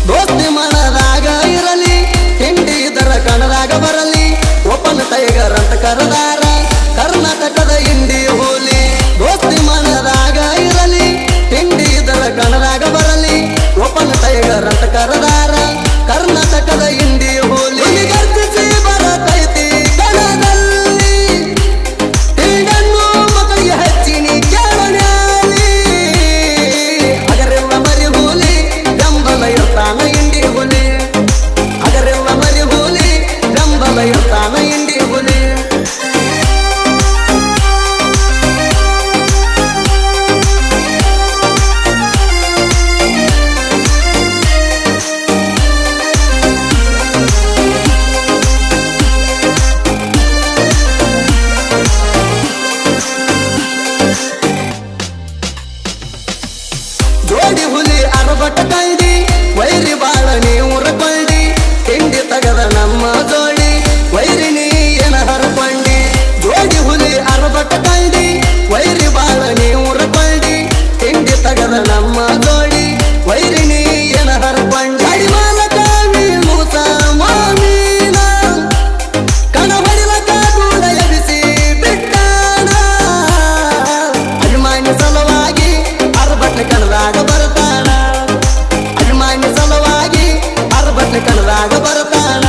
ದೋಸ್ತಿ ಮನದಾಗ ಇರಲಿ ತಿಂಡಿ ಇದರ ಕಣದಾಗ ಬರಲಿ ಓಪನ್ ಟೈಗರ್ ಅಂತ ಕರೆದಾರ ಕರ್ನಾಟಕದ ಇಂಡಿ ಹೋಲಿ ದೋಸ್ತಿ ಮನದಾಗ ಇರಲಿ ತಿಂಡಿ ಇದರ ಕಣದಾಗ ಬರಲಿ ಓಪನ್ ಟೈಗರ್ ಅಂತ ಕರೆದಾರ ಕರ್ನಾಟಕದ ಇಂಡಿ ಹೋಲಿ ಗರ್ಜಿಸಿ ಬರತೈತಿ ಕಣದಲ್ಲಿ ತಿಂಡನ್ನು ಮಕ್ಕಳಿಗೆ ಹಚ್ಚಿನಿ ಕೇಳಲಿ ಅಗರೆಲ್ಲ ಮರಿ ಹೋಲಿ ಬೆಂಬಲ ಇರ್ತಾನ ಇಂಡಿ ಹುಲಿ ಅಗರೆಲ್ಲ ಮರಿ ಹೋಲಿ ಬೆಂಬಲ ಇರ್ತಾನ ಇಂಡಿ ಹುಲಿ ಜೋಡಿ ಹುಲಿ ಅರಬಟ ಕಂಡಿ ವೈರಿ ಬಾಳ ನೀವ್ರ ಕೊಂಡಿ ತಿಂಡಿ ತಗದ ನಮ್ಮ ಜೋಡಿ ವೈರಿ ನೀ ಏನ ಹರಕೊಂಡಿ ಜೋಡಿ ಹುಲಿ ಅರಬಟ ಕಂಡಿ ವೈರಿ ಬಾಳ ನೀವ್ರ ಕೊಂಡಿ ತಿಂಡಿ ತಗದ ನಮ್ಮ ಜೋಡಿ ವೈರಿ ನೀ ಏನ ಹರಕೊಂಡಿ ಗಾಡಿ ಮಾಲಕ ಮೂಸ ಮಾಮೀನ ಕಣ ಹೊಡಿಲಕ ಕೂಡ ಎಬಿಸಿ ಬಿಟ್ಟಾನ ಅಭಿಮಾನಿ ಸಲುವಾಗಿ ಅರಬಟ್ಟ ಕಣದಾಗ ಬರ್ತಾನ ಅಭಿಮಾನಿ ಸಲುವಾಗಿ ಅರಬಟ್ಟ ಕಣದಾಗ ಬರ್ತಾನ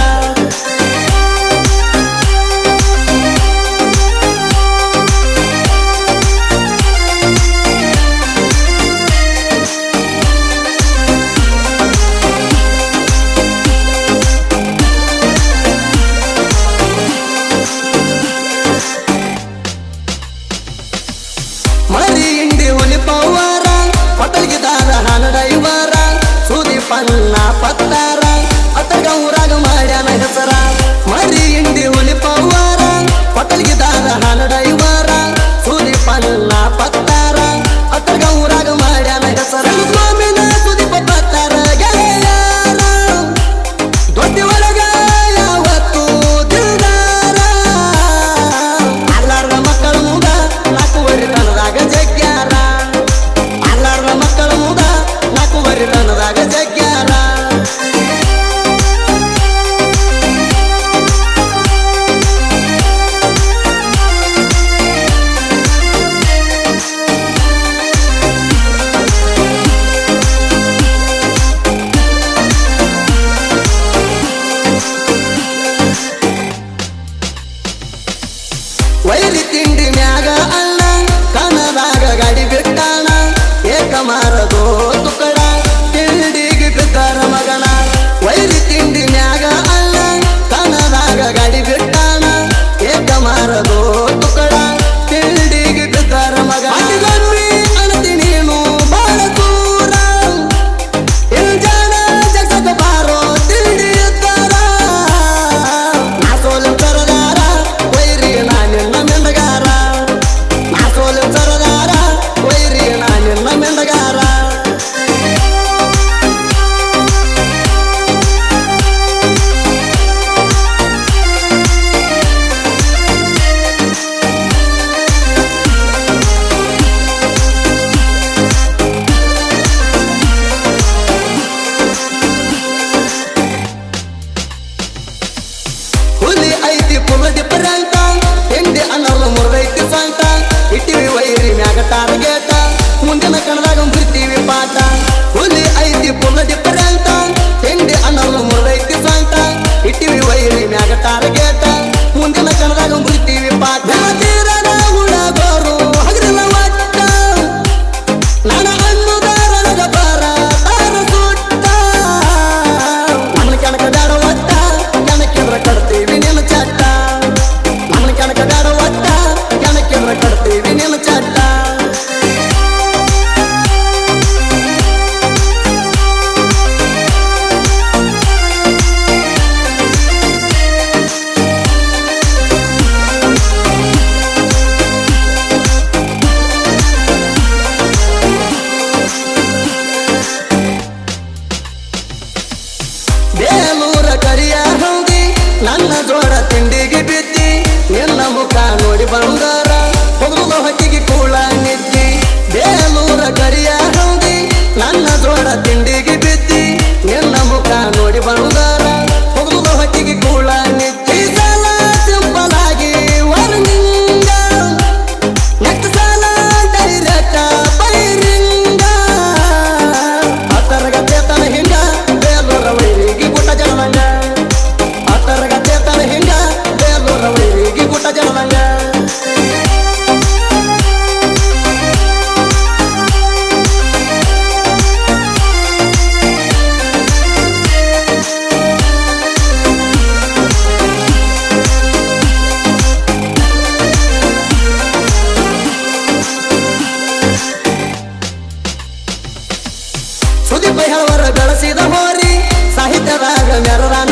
ಮರಿ ಇಂಡಿ ಹುಲಿ ಪವಾರ ಪಟಲ್ಗಿದಾರ ಹಾನಡೈವಾರ ಸೂದಿ ಪನ್ನ ಪತ್ತಾರ ಅತಗ ಊರಾಗ ಮಾಡ್ಯಾನ ಹೆಸರ ಮರಿ ಇಂಡಿ ಹುಲಿ ಪವಾರ ಪಟಲ್ಗಿದಾರ ಹಾನಡೈವಾರ ಸೂದಿ ಪನ್ನ ಪತ್ತಾರ ಅತಗ ಊರಾಗ ಮಾಡ್ಯಾನ ಹೆಸರ ಸ್ವಾಮಿನ ಸುದೀಪ ಪತ್ತಾರ ಗೆಳೆಯಾರ ದೊಡ್ಡ ಒಳಗ ಯಾವತ್ತು ದಿಲ್ದಾರ ಅಲ್ಲಾರ ಮಕ್ಕಳ ಮುಗ ನಾಲ್ಕುವರೆ ತನದಾಗ ಜಗ್ಯಾರ ಅಲ್ಲಾರ ಮಕ್ಕಳ ಮುಗ ನಾಲ್ಕುವರೆ ತನದಾಗ ಜಗ್ಯಾರ ವೈರಿ ತಿಂಡಿ ಮ್ಯಾಗ ಅಣ್ಣ ಕನದಾಗ ಗಾಡಿ ಬಿಟ್ಟಾಣ ಏಕ ಮಾರದೋ ತುಕಡ ತಿಂಡಿಗೆ ಬಿದ್ದಾರ ಮಗನ ವೈರಿ ತಿಂಡಿ ಮ್ಯಾಗ ಅಣ್ಣ ಕನದಾಗ ಗಾಡಿ ಬಿಟ್ಟಾಣ ಏಕ ಮಾರದೋ ತುಕಡ ತಿಂಡಿಗೆ ಬಿದ್ದಾರ ಮಗನ ಅತಿಗಮ್ಮಿ ಅಣತಿ ನೀನು ಬಾಳ ದೂರ ಇಲ್ಜಾನ ಜಗದ ಬಾರೋ ತಿಂಡಿ ಇದ್ದಾರ ನಾ ಸೋಲು ಕರದಾರ ವೈರಿ ನಾನಿನ್ನ ಮೆಂಡಗಾರ ನಾ ಸೋಲು ಕರದಾರ ವೈರಿ ನಾನಿನ್ನ ಮೆಂಡಗಾರ ಹುಲಿ ಐತಿ ಪುಲ್ಲ ಡಿಫರೆಂಟ ತಿಂಡಿ ಅನ್ನೋಲ್ಲ ಮುರ್ದೈತಿ ಸಂಟ ಇಟ್ಟಿವಿ ವೈರಿ ಮ್ಯಾಗ ಟಾರ್ಗೆಟ ಮುಂದಿನ ಕಣದಾಗ ಬಿಡ್ತೀವಿ ಪಾಠ ಹುಲಿ ಐತಿ ಪುಲ್ಲ ಡಿಫರೆಂಟ ತಿಂಡಿ ಅನ್ನೋಲ್ಲ ಮುರ್ದೈತಿ ಸಂಟ ಇಟ್ಟಿವಿ ವೈರಿ ಮ್ಯಾಗ ಟಾರ್ಗೆಟ ಮುಂದಿನ ಕಣದಾಗ ಬಿಡ್ತೀವಿ ಪಾಠ ತೀರದ ಹುಡುಗರು ಹಗರಿಲ್ಲ ಒಟ್ಟ ನನ್ನ ಅನ್ನುದಾರನದ ಬರ ತಾರ ಸುಟ್ಟ ನನ್ನ ಕೆಣಕ ಬೇಡ ಒಟ್ಟ ಕೆಣಕಿದ್ರ ಕಡ್ತೀವಿ ನಿನ್ನ ಚಟ್ಟ ತಿಂಡಿಗೆ ಬಿದ್ದಿ ನಿನ್ನ ಮುಖ ನೋಡಿ ಬಂಗಾರ ಹೊಗಲ ಹೊಟ್ಟಿಗೆ ಕೂಳ ನಿದ್ದಿ ಬೇಲೂರ ಕರಿಯ ಹೌದಿ ನನ್ನ ಜೋಡ ತಿಂಡಿಗೆ ಬಿದ್ದಿ ನಿನ್ನ ಮುಖ ನೋಡಿ ಬಂಗಾರ ಹೊಗಲ ಹೊಟ್ಟಿಗೆ ಕೂಳ ನಿದ್ದಿ ಸಲ ಸಿಂಪಲ್ ಆಗಿ ವರ್ಣಿಂಗ ನೆಕ್ಸ್ಟ್ ಸಲ ಡೈರೆಕ್ಟ್ ಬೈರಿಂಗ ಅತರಗತೆ ತನ ಹಿಂಗ ಬೇಲೂರ ವೈರಿಗೆ ಗುಟ್ಟ ಜನವಂಗ ಅತರಗತೆ ತನ ಹಿಂಗ ಬೇಲೂರ ವೈರಿಗೆ ಗುಟ್ಟ ಜನವಂಗ ಸುದೀಪ ಹೇಳುವರ ಬೆಳೆಸಿದ ಹೋರಿ ಸಾಹಿತ್ಯದಾಗ ಮೆರರಾನ